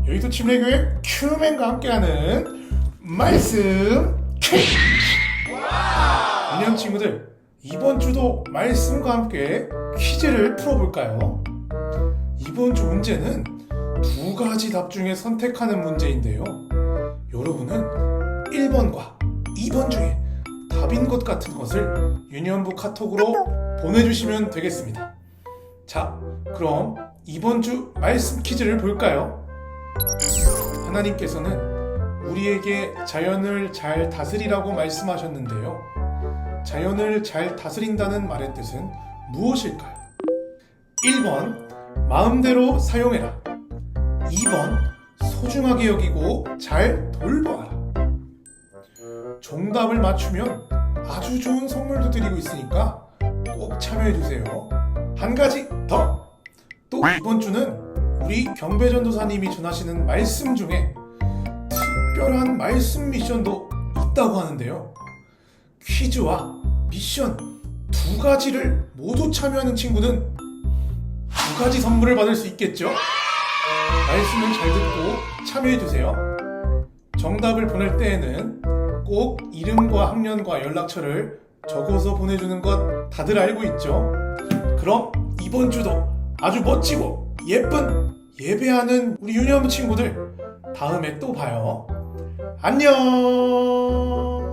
여의도 침례교회 큐맨과 함께하는 말씀 퀴즈. 유년 친구들, 이번 주도 말씀과 함께 퀴즈를 풀어볼까요? 이번 주 문제는 두 가지 답 중에 선택하는 문제인데요. 여러분은 1번과 2번 중에 답인 것 같은 것을 유년부 카톡으로 보내주시면 되겠습니다. 자, 그럼 이번 주 말씀 퀴즈를 볼까요? 하나님께서는 우리에게 자연을 잘 다스리라고 말씀하셨는데요. 자연을 잘 다스린다는 말의 뜻은 무엇일까요? 1번 마음대로 사용해라. 2번 소중하게 여기고 잘 돌보아라. 정답을 맞추면 아주 좋은 선물도 드리고 있으니까 꼭 참여해주세요. 한 가지 더! 또 이번 주는 우리 경배전도사님이 전하시는 말씀 중에 특별한 말씀 미션도 있다고 하는데요. 퀴즈와 미션 두 가지를 모두 참여하는 친구는 두 가지 선물을 받을 수 있겠죠? 말씀을 잘 듣고 참여해주세요. 정답을 보낼 때에는 꼭 이름과 학년과 연락처를 적어서 보내주는 것 다들 알고 있죠? 그럼 이번 주도 아주 멋지고 예쁜 예배하는 우리 유년부 친구들, 다음에 또 봐요. 안녕.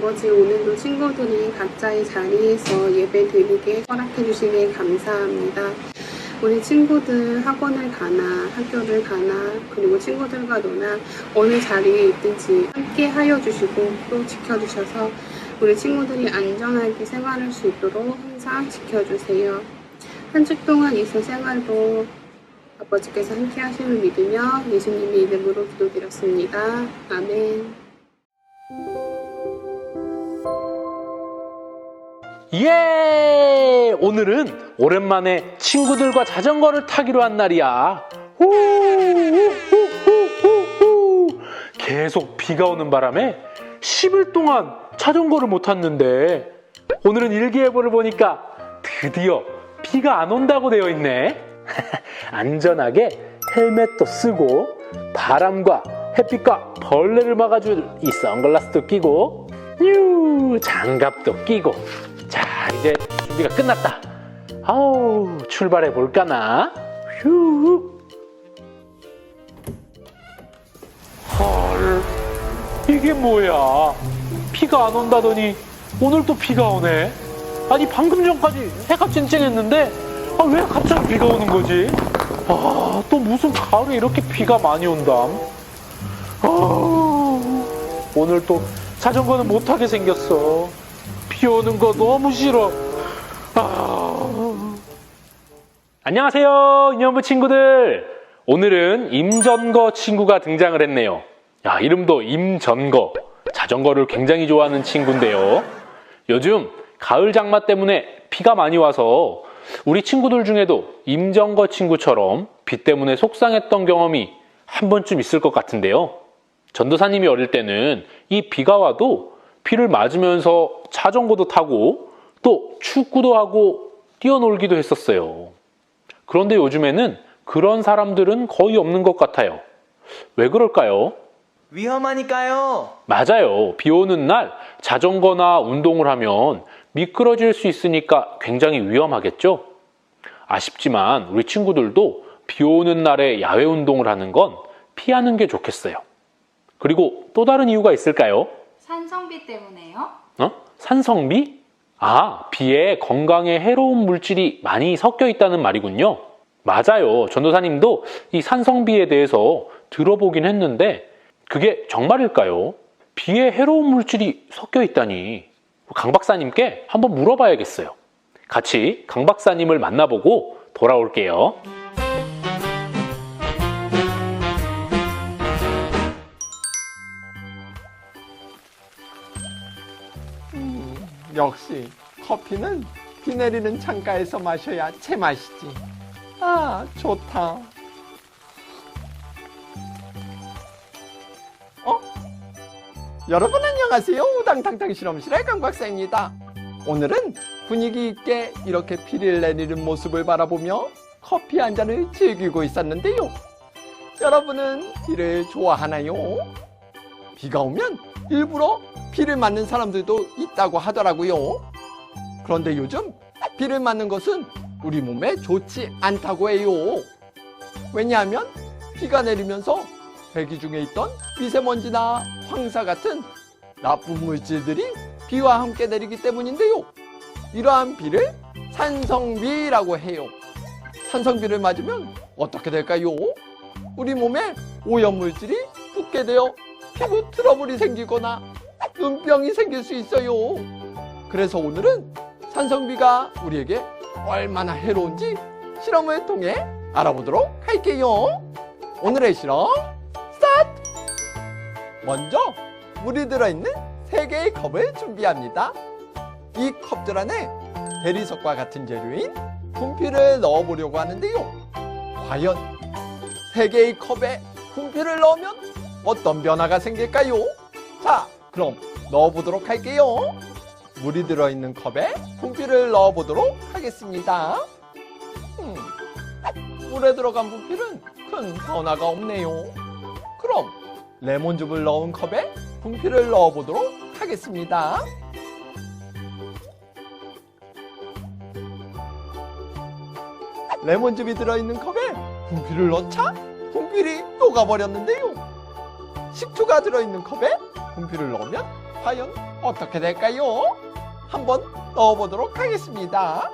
아버지, 오늘도 친구들이 각자의 자리에서 예배 드리게 허락해 주시니 감사합니다. 우리 친구들 학원을 가나 학교를 가나 그리고 친구들과 노나 어느 자리에 있든지 함께 하여 주시고 또 지켜주셔서 우리 친구들이 안전하게 생활할 수 있도록 항상 지켜주세요. 한 주 동안 이세 생활도 아버지께서 함께 하심을 믿으며 예수님의 이름으로 기도드렸습니다. 아멘. 예! 오늘은 오랜만에 친구들과 자전거를 타기로 한 날이야. 후후후후후. 계속 비가 오는 바람에 10일 동안 자전거를 못 탔는데 오늘은 일기예보를 보니까 드디어 비가 안 온다고 되어 있네. 안전하게 헬멧도 쓰고 바람과 햇빛과 벌레를 막아줄 이 선글라스도 끼고 장갑도 끼고 자, 이제 준비가 끝났다. 아우, 출발해 볼까나? 휴. 헐, 이게 뭐야? 비가 안 온다더니 오늘 또 비가 오네. 아니, 방금 전까지 해가 쨍쨍했는데 왜 갑자기 비가 오는 거지? 또 무슨 가을에 이렇게 비가 많이 온담? 오늘 또 자전거는 못 타게 생겼어. 비 오는 거 너무 싫어. 안녕하세요, 인연부 친구들. 오늘은 임전거 친구가 등장을 했네요. 야, 이름도 임전거. 자전거를 굉장히 좋아하는 친구인데요. 요즘 가을 장마 때문에 비가 많이 와서 우리 친구들 중에도 임전거 친구처럼 비 때문에 속상했던 경험이 한 번쯤 있을 것 같은데요. 전도사님이 어릴 때는 이 비가 와도 비를 맞으면서 자전거도 타고 또 축구도 하고 뛰어놀기도 했었어요. 그런데 요즘에는 그런 사람들은 거의 없는 것 같아요. 왜 그럴까요? 위험하니까요. 맞아요. 비 오는 날 자전거나 운동을 하면 미끄러질 수 있으니까 굉장히 위험하겠죠? 아쉽지만 우리 친구들도 비 오는 날에 야외 운동을 하는 건 피하는 게 좋겠어요. 그리고 또 다른 이유가 있을까요? 산성비 때문에요? 산성비? 비에 건강에 해로운 물질이 많이 섞여 있다는 말이군요. 맞아요. 전도사님도 이 산성비에 대해서 들어보긴 했는데 그게 정말일까요? 비에 해로운 물질이 섞여 있다니 강 박사님께 한번 물어봐야겠어요. 같이 강 박사님을 만나보고 돌아올게요. 역시 커피는 비 내리는 창가에서 마셔야 제맛이지. 좋다. 여러분 안녕하세요. 우당탕탕 실험실의 강박사입니다. 오늘은 분위기 있게 이렇게 비를 내리는 모습을 바라보며 커피 한 잔을 즐기고 있었는데요. 여러분은 비를 좋아하나요? 비가 오면 일부러 비를 맞는 사람들도 있다고 하더라고요. 그런데 요즘 비를 맞는 것은 우리 몸에 좋지 않다고 해요. 왜냐하면 비가 내리면서 대기 중에 있던 미세먼지나 황사 같은 나쁜 물질들이 비와 함께 내리기 때문인데요. 이러한 비를 산성비라고 해요. 산성비를 맞으면 어떻게 될까요? 우리 몸에 오염물질이 붙게 되어 피부 트러블이 생기거나 눈병이 생길 수 있어요. 그래서 오늘은 산성비가 우리에게 얼마나 해로운지 실험을 통해 알아보도록 할게요. 오늘의 실험 스타트! 먼저 물이 들어있는 3개의 컵을 준비합니다. 이 컵들 안에 대리석과 같은 재료인 분필을 넣어보려고 하는데요. 과연 3개의 컵에 분필을 넣으면 어떤 변화가 생길까요? 자, 그럼 넣어보도록 할게요. 물이 들어있는 컵에 분필을 넣어보도록 하겠습니다. 물에 들어간 분필은 큰 변화가 없네요. 그럼 레몬즙을 넣은 컵에 분필을 넣어보도록 하겠습니다. 레몬즙이 들어있는 컵에 분필을 넣자 분필이 녹아버렸는데요. 식초가 들어있는 컵에 분필을 넣으면 과연 어떻게 될까요? 한번 넣어보도록 하겠습니다.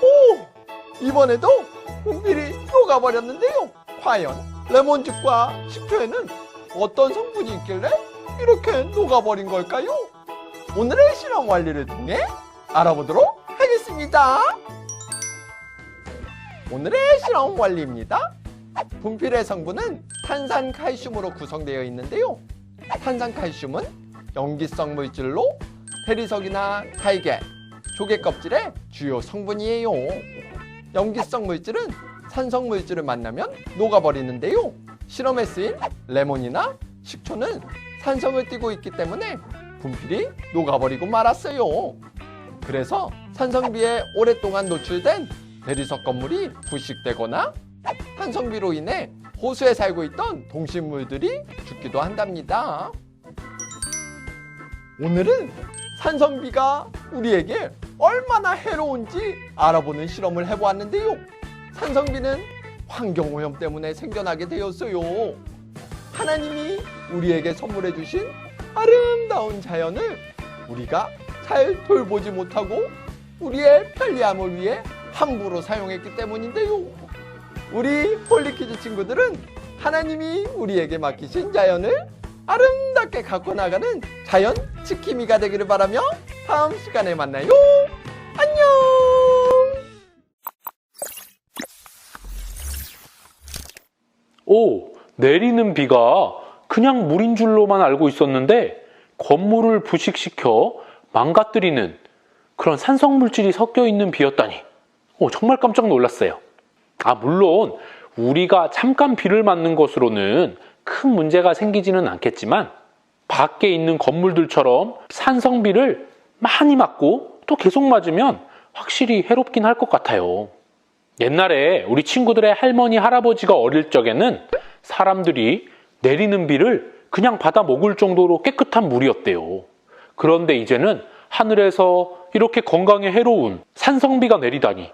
오! 이번에도 분필이 녹아버렸는데요. 과연 레몬즙과 식초에는 어떤 성분이 있길래 이렇게 녹아버린 걸까요? 오늘의 실험 원리를 통해 알아보도록 하겠습니다. 오늘의 실험 원리입니다. 분필의 성분은 탄산칼슘으로 구성되어 있는데요. 탄산칼슘은 염기성 물질로 대리석이나 달걀, 조개 껍질의 주요 성분이에요. 염기성 물질은 산성 물질을 만나면 녹아버리는데요. 실험에 쓰인 레몬이나 식초는 산성을 띠고 있기 때문에 분필이 녹아버리고 말았어요. 그래서 산성비에 오랫동안 노출된 대리석 건물이 부식되거나 산성비로 인해 호수에 살고 있던 동식물들이 죽기도 한답니다. 오늘은 산성비가 우리에게 얼마나 해로운지 알아보는 실험을 해보았는데요. 산성비는 환경오염 때문에 생겨나게 되었어요. 하나님이 우리에게 선물해 주신 아름다운 자연을 우리가 잘 돌보지 못하고 우리의 편리함을 위해 함부로 사용했기 때문인데요. 우리 홀리키즈 친구들은 하나님이 우리에게 맡기신 자연을 아름답게 갖고 나가는 자연 지킴이가 되기를 바라며 다음 시간에 만나요. 안녕! 오, 내리는 비가 그냥 물인 줄로만 알고 있었는데 건물을 부식시켜 망가뜨리는 그런 산성물질이 섞여 있는 비였다니. 정말 깜짝 놀랐어요. 물론 우리가 잠깐 비를 맞는 것으로는 큰 문제가 생기지는 않겠지만 밖에 있는 건물들처럼 산성비를 많이 맞고 또 계속 맞으면 확실히 해롭긴 할 것 같아요. 옛날에 우리 친구들의 할머니, 할아버지가 어릴 적에는 사람들이 내리는 비를 그냥 받아 먹을 정도로 깨끗한 물이었대요. 그런데 이제는 하늘에서 이렇게 건강에 해로운 산성비가 내리다니.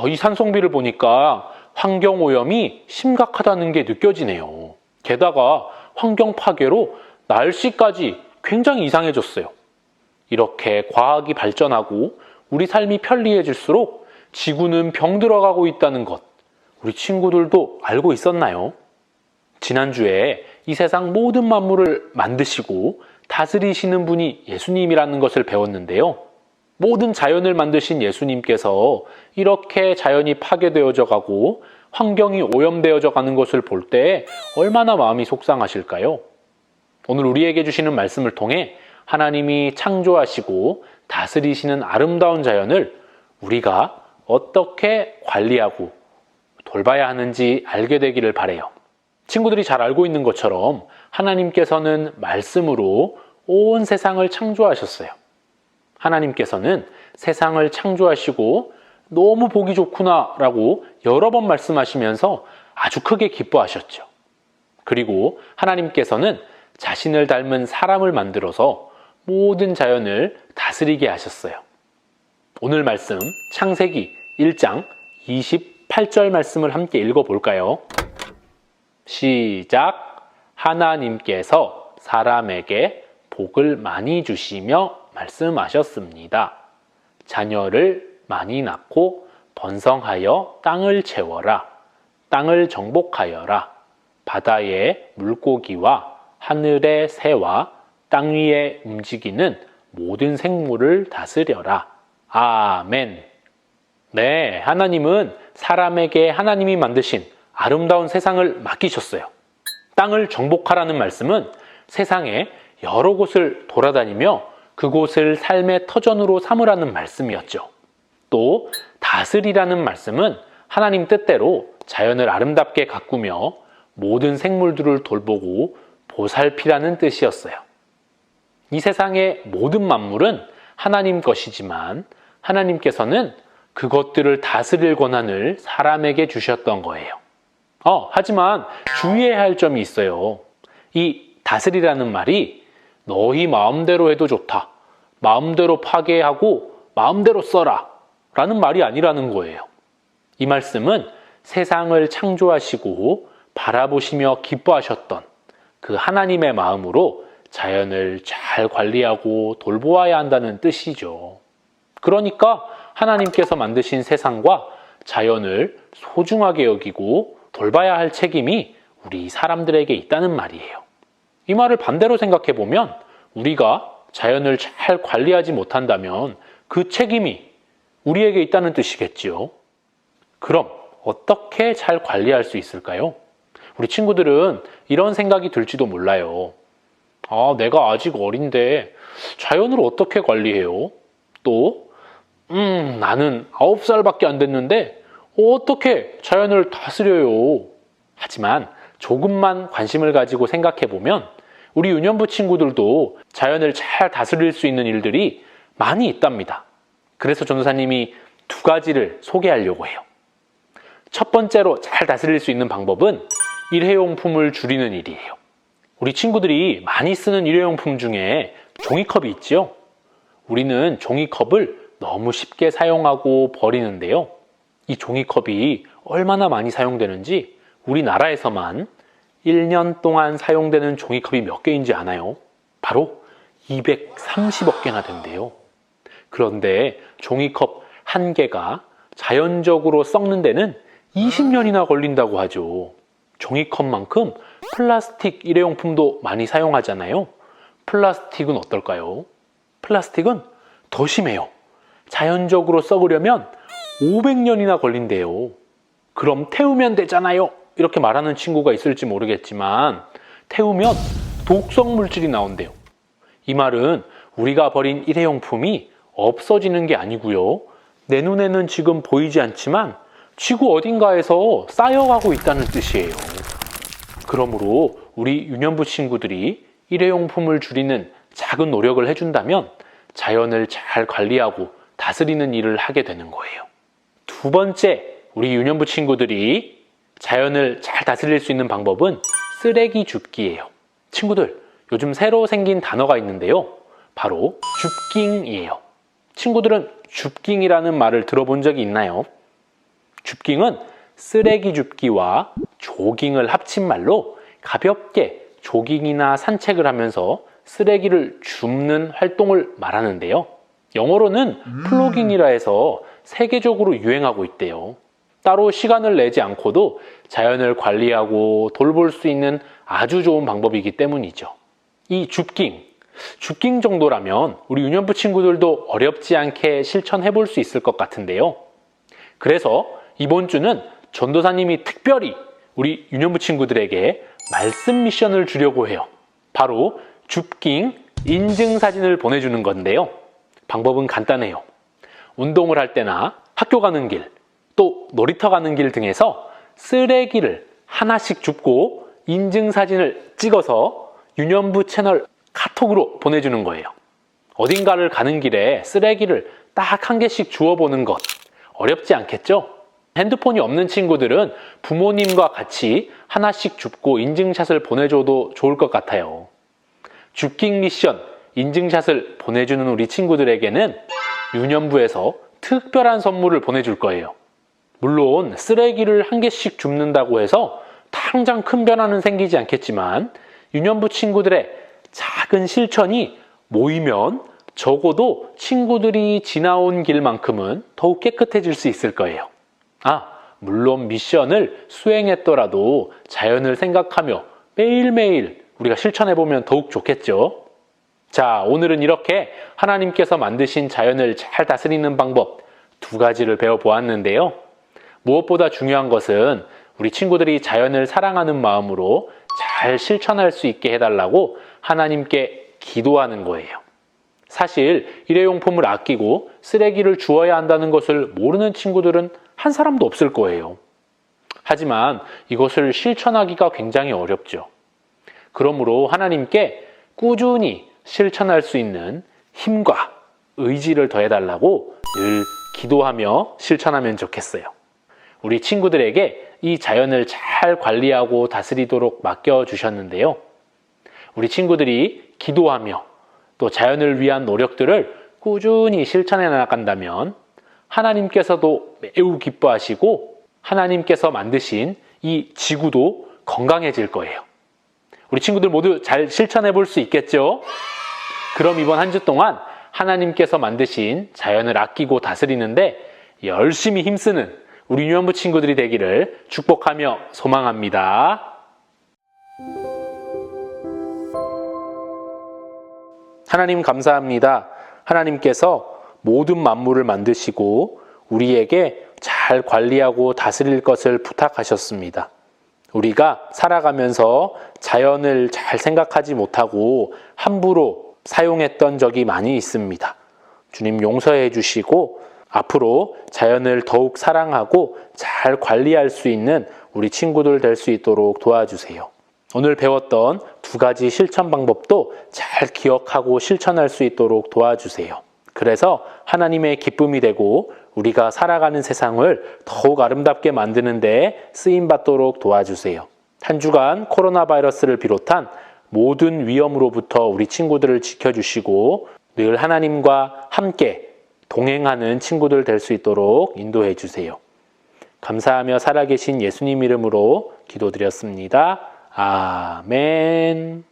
이 산성비를 보니까 환경오염이 심각하다는 게 느껴지네요. 게다가 환경 파괴로 날씨까지 굉장히 이상해졌어요. 이렇게 과학이 발전하고 우리 삶이 편리해질수록 지구는 병들어가고 있다는 것, 우리 친구들도 알고 있었나요? 지난주에 이 세상 모든 만물을 만드시고 다스리시는 분이 예수님이라는 것을 배웠는데요. 모든 자연을 만드신 예수님께서 이렇게 자연이 파괴되어져 가고 환경이 오염되어져 가는 것을 볼 때 얼마나 마음이 속상하실까요? 오늘 우리에게 주시는 말씀을 통해 하나님이 창조하시고 다스리시는 아름다운 자연을 우리가 어떻게 관리하고 돌봐야 하는지 알게 되기를 바라요. 친구들이 잘 알고 있는 것처럼 하나님께서는 말씀으로 온 세상을 창조하셨어요. 하나님께서는 세상을 창조하시고 너무 보기 좋구나 라고 여러 번 말씀하시면서 아주 크게 기뻐하셨죠. 그리고 하나님께서는 자신을 닮은 사람을 만들어서 모든 자연을 다스리게 하셨어요. 오늘 말씀 창세기 1장 28절 말씀을 함께 읽어볼까요? 시작. 하나님께서 사람에게 복을 많이 주시며 말씀하셨습니다. 자녀를 많이 낳고 번성하여 땅을 채워라. 땅을 정복하여라. 바다의 물고기와 하늘의 새와 땅 위에 움직이는 모든 생물을 다스려라. 아멘. 네, 하나님은 사람에게 하나님이 만드신 아름다운 세상을 맡기셨어요. 땅을 정복하라는 말씀은 세상에 여러 곳을 돌아다니며 그곳을 삶의 터전으로 삼으라는 말씀이었죠. 또 다스리라는 말씀은 하나님 뜻대로 자연을 아름답게 가꾸며 모든 생물들을 돌보고 보살피라는 뜻이었어요. 이 세상의 모든 만물은 하나님 것이지만 하나님께서는 그것들을 다스릴 권한을 사람에게 주셨던 거예요. 하지만 주의해야 할 점이 있어요. 이 다스리라는 말이 너희 마음대로 해도 좋다, 마음대로 파괴하고 마음대로 써라 라는 말이 아니라는 거예요. 이 말씀은 세상을 창조하시고 바라보시며 기뻐하셨던 그 하나님의 마음으로 자연을 잘 관리하고 돌보아야 한다는 뜻이죠. 그러니까 하나님께서 만드신 세상과 자연을 소중하게 여기고 돌봐야 할 책임이 우리 사람들에게 있다는 말이에요. 이 말을 반대로 생각해 보면 우리가 자연을 잘 관리하지 못한다면 그 책임이 우리에게 있다는 뜻이겠지요. 그럼 어떻게 잘 관리할 수 있을까요? 우리 친구들은 이런 생각이 들지도 몰라요. 내가 아직 어린데 자연을 어떻게 관리해요? 또 나는 9살밖에 안 됐는데 어떻게 자연을 다스려요? 하지만 조금만 관심을 가지고 생각해 보면 우리 유년부 친구들도 자연을 잘 다스릴 수 있는 일들이 많이 있답니다. 그래서 전도사님이 2가지를 소개하려고 해요. 첫 번째로 잘 다스릴 수 있는 방법은 일회용품을 줄이는 일이에요. 우리 친구들이 많이 쓰는 일회용품 중에 종이컵이 있지요. 우리는 종이컵을 너무 쉽게 사용하고 버리는데요. 이 종이컵이 얼마나 많이 사용되는지 우리나라에서만 1년 동안 사용되는 종이컵이 몇 개인지 아나요? 바로 230억 개나 된대요. 그런데 종이컵 1개가 자연적으로 썩는 데는 20년이나 걸린다고 하죠. 종이컵만큼 플라스틱 일회용품도 많이 사용하잖아요. 플라스틱은 어떨까요? 플라스틱은 더 심해요. 자연적으로 썩으려면 500년이나 걸린대요. 그럼 태우면 되잖아요. 이렇게 말하는 친구가 있을지 모르겠지만 태우면 독성 물질이 나온대요. 이 말은 우리가 버린 일회용품이 없어지는 게 아니고요. 내 눈에는 지금 보이지 않지만 지구 어딘가에서 쌓여가고 있다는 뜻이에요. 그러므로 우리 유년부 친구들이 일회용품을 줄이는 작은 노력을 해준다면 자연을 잘 관리하고 다스리는 일을 하게 되는 거예요. 2번째, 우리 유년부 친구들이 자연을 잘 다스릴 수 있는 방법은 쓰레기 줍기예요. 친구들, 요즘 새로 생긴 단어가 있는데요. 바로 줍깅이에요. 친구들은 줍깅이라는 말을 들어본 적이 있나요? 줍깅은 쓰레기 줍기와 조깅을 합친 말로 가볍게 조깅이나 산책을 하면서 쓰레기를 줍는 활동을 말하는데요. 영어로는 플로깅이라 해서 세계적으로 유행하고 있대요. 따로 시간을 내지 않고도 자연을 관리하고 돌볼 수 있는 아주 좋은 방법이기 때문이죠. 이 줍깅 정도라면 우리 유년부 친구들도 어렵지 않게 실천해 볼 수 있을 것 같은데요. 그래서 이번 주는 전도사님이 특별히 우리 유년부 친구들에게 말씀 미션을 주려고 해요. 바로 줍깅 인증사진을 보내주는 건데요. 방법은 간단해요. 운동을 할 때나 학교 가는 길, 또 놀이터 가는 길 등에서 쓰레기를 하나씩 줍고 인증사진을 찍어서 유년부 채널 카톡으로 보내주는 거예요. 어딘가를 가는 길에 쓰레기를 딱 1개씩 주워보는 것 어렵지 않겠죠? 핸드폰이 없는 친구들은 부모님과 같이 하나씩 줍고 인증샷을 보내줘도 좋을 것 같아요. 줍깅 미션 인증샷을 보내주는 우리 친구들에게는 유년부에서 특별한 선물을 보내줄 거예요. 물론 쓰레기를 1개씩 줍는다고 해서 당장 큰 변화는 생기지 않겠지만 유년부 친구들의 작은 실천이 모이면 적어도 친구들이 지나온 길만큼은 더욱 깨끗해질 수 있을 거예요. 물론 미션을 수행했더라도 자연을 생각하며 매일매일 우리가 실천해보면 더욱 좋겠죠. 자, 오늘은 이렇게 하나님께서 만드신 자연을 잘 다스리는 방법 2가지를 배워보았는데요. 무엇보다 중요한 것은 우리 친구들이 자연을 사랑하는 마음으로 잘 실천할 수 있게 해달라고 하나님께 기도하는 거예요. 사실 일회용품을 아끼고 쓰레기를 주어야 한다는 것을 모르는 친구들은 한 사람도 없을 거예요. 하지만 이것을 실천하기가 굉장히 어렵죠. 그러므로 하나님께 꾸준히 실천할 수 있는 힘과 의지를 더해달라고 늘 기도하며 실천하면 좋겠어요. 우리 친구들에게 이 자연을 잘 관리하고 다스리도록 맡겨주셨는데요. 우리 친구들이 기도하며 또 자연을 위한 노력들을 꾸준히 실천해 나간다면 하나님께서도 매우 기뻐하시고 하나님께서 만드신 이 지구도 건강해질 거예요. 우리 친구들 모두 잘 실천해 볼 수 있겠죠? 그럼 이번 한 주 동안 하나님께서 만드신 자연을 아끼고 다스리는데 열심히 힘쓰는 우리 유년부 친구들이 되기를 축복하며 소망합니다. 하나님 감사합니다. 하나님께서 모든 만물을 만드시고 우리에게 잘 관리하고 다스릴 것을 부탁하셨습니다. 우리가 살아가면서 자연을 잘 생각하지 못하고 함부로 사용했던 적이 많이 있습니다. 주님 용서해 주시고 앞으로 자연을 더욱 사랑하고 잘 관리할 수 있는 우리 친구들 될 수 있도록 도와주세요. 오늘 배웠던 2가지 실천 방법도 잘 기억하고 실천할 수 있도록 도와주세요. 그래서 하나님의 기쁨이 되고 우리가 살아가는 세상을 더욱 아름답게 만드는 데 쓰임받도록 도와주세요. 한 주간 코로나 바이러스를 비롯한 모든 위험으로부터 우리 친구들을 지켜주시고 늘 하나님과 함께 동행하는 친구들 될 수 있도록 인도해 주세요. 감사하며 살아계신 예수님 이름으로 기도드렸습니다. 아멘.